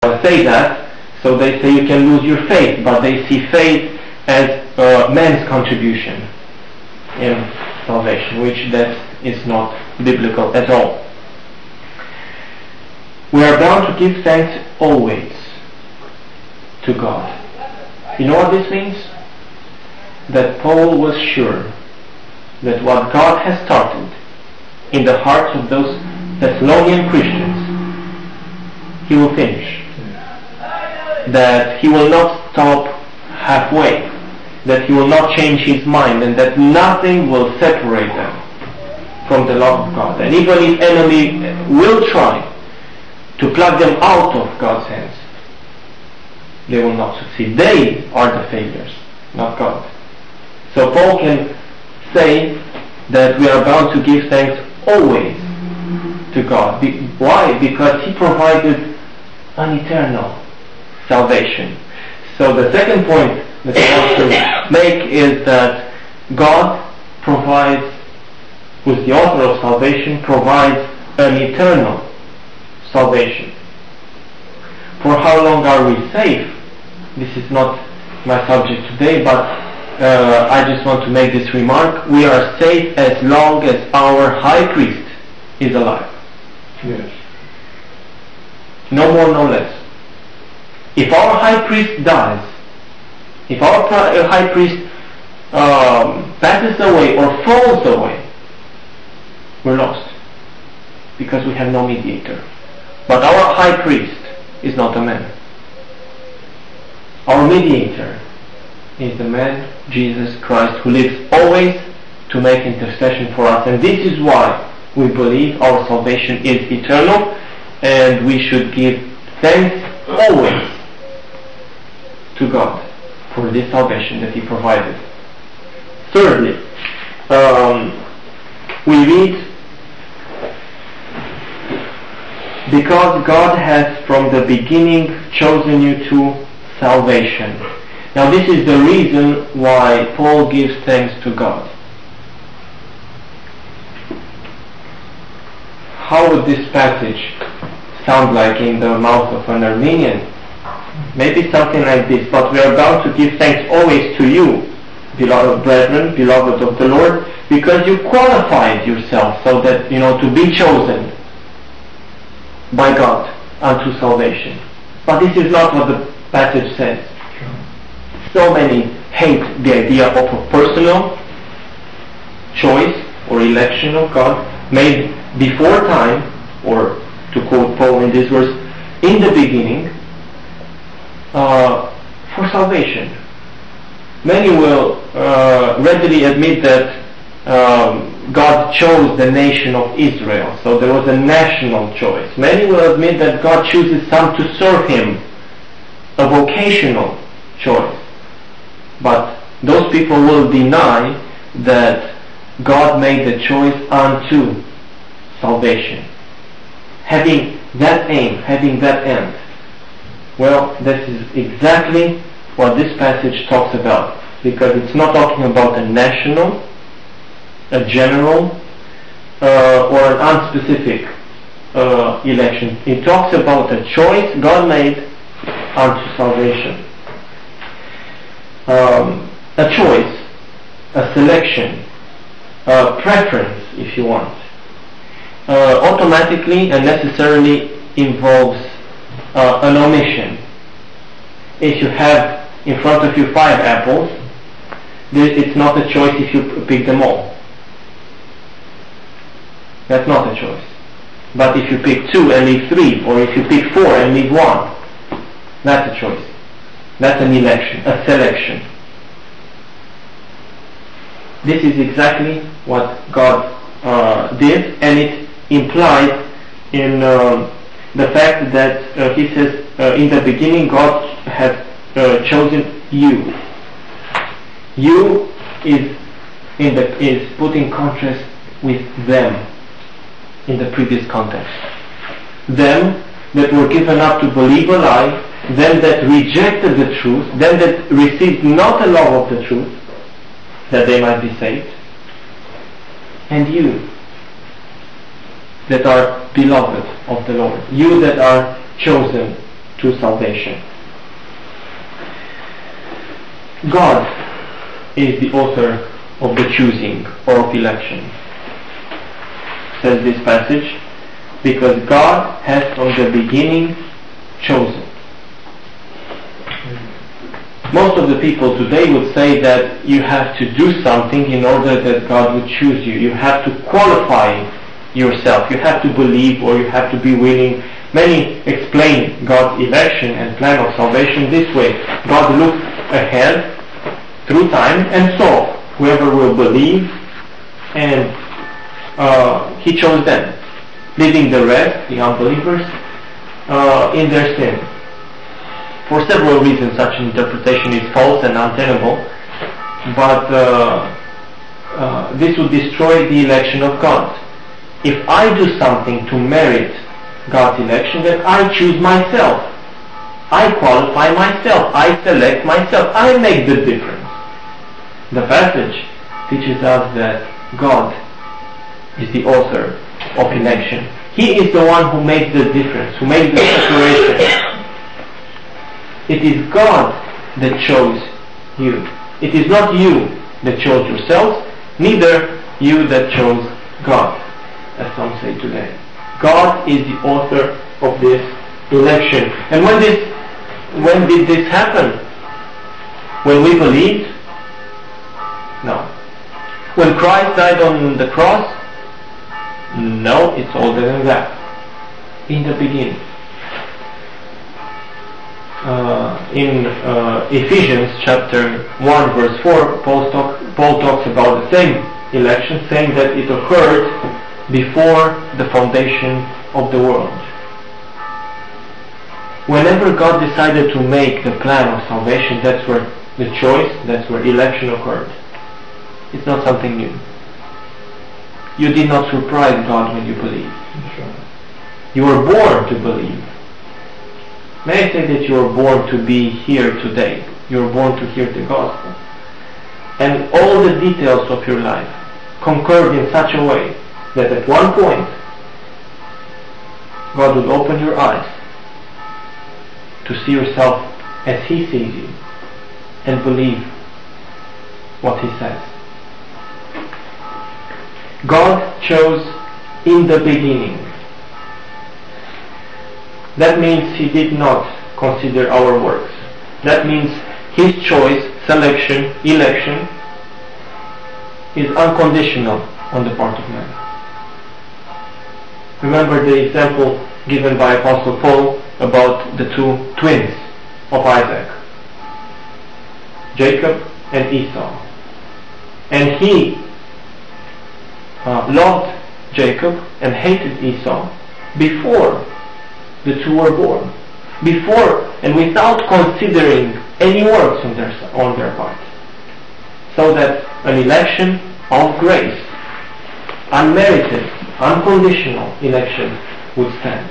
say that, so they say you can lose your faith, but they see faith as man's contribution in salvation, which that is not biblical at all. We are bound to give thanks always to God. You know what this means? That Paul was sure that what God has started in the hearts of those Thessalonian Christians, He will finish. That He will not stop halfway, that He will not change His mind, and that nothing will separate them from the love of God. And even if enemy will try to pluck them out of God's hands, they will not succeed. They are the failures, not God. So Paul can say that we are bound to give thanks always to God. Why? Because He provided an eternal salvation. So the second point that I want to make is that God provides, who is the author of salvation, provides an eternal salvation. For how long are we safe? This is not my subject today, but I just want to make this remark. We are safe as long as our high priest is alive. Yes. No more, no less. If our high priest dies, if our high priest passes away or falls away, we're lost, because we have no mediator. But our high priest is not a man. Our mediator is the man, Jesus Christ, who lives always to make intercession for us. And this is why we believe our salvation is eternal, and we should give thanks always to God for this salvation that He provided. Thirdly, we read, because God has from the beginning chosen you to salvation. Now this is the reason why Paul gives thanks to God. How would this passage sound like in the mouth of an Armenian? Maybe something like this: but we are bound to give thanks always to you, beloved brethren, beloved of the Lord, because you qualified yourself so that, to be chosen by God unto salvation. But this is not what the passage says. So many hate the idea of a personal choice or election of God made before time, or to quote Paul in this verse, in the beginning, for salvation. Many will readily admit that God chose the nation of Israel, so there was a national choice. Many will admit that God chooses some to serve Him, a vocational choice. But those people will deny that God made the choice unto salvation, having that aim, having that end. Well, this is exactly what this passage talks about, because it's not talking about a national, a general, or an unspecific election. It talks about a choice God made unto salvation. A choice, a selection, a preference, if you want, automatically and necessarily involves an omission. If you have in front of you 5 apples, it's not a choice if you pick them all. That's not a choice. But if you pick 2 and leave 3, or if you pick 4 and leave 1, that's a choice. That's an election, a selection. This is exactly what God did, and it implies in the fact that He says in the beginning God had chosen you. You is put in contrast with them in the previous context. Them that were given up to believe a lie, them that rejected the truth, them that received not the love of the truth, that they might be saved, and you that are beloved of the Lord, you that are chosen to salvation. God is the author of the choosing or of election, says this passage, because God has from the beginning chosen. Most of the people today would say that you have to do something in order that God would choose you. You have to qualify yourself. You have to believe, or you have to be willing. Many explain God's election and plan of salvation this way. God looked ahead through time and saw whoever will believe, and He chose them, leaving the rest, the unbelievers, in their sin. For several reasons such an interpretation is false and untenable, but this would destroy the election of God. If I do something to merit God's election, then I choose myself. I qualify myself. I select myself. I make the difference. The passage teaches us that God is the author of election. He is the one who makes the difference, who makes the separation. It is God that chose you. It is not you that chose yourselves, neither you that chose God, as some say today. God is the author of this election. And when did this happen? When we believed? No. When Christ died on the cross? No, it's older than that. In the beginning. In Ephesians chapter 1 verse 4, Paul talks about the same election, saying that it occurred before the foundation of the world. Whenever God decided to make the plan of salvation, that's where the choice, that's where election occurred. It's not something new. You did not surprise God when you believed. You were born to believe. May I say that you were born to be here today. You were born to hear the gospel. And all the details of your life concurred in such a way that at one point God would open your eyes to see yourself as He sees you and believe what He says. God chose in the beginning. That means He did not consider our works. That means His choice, selection, election is unconditional on the part of man. Remember the example given by Apostle Paul about the two twins of Isaac, Jacob and Esau. And he loved Jacob and hated Esau before the two were born, before and without considering any works on their part, so that an election of grace, unmerited, unconditional election would stand.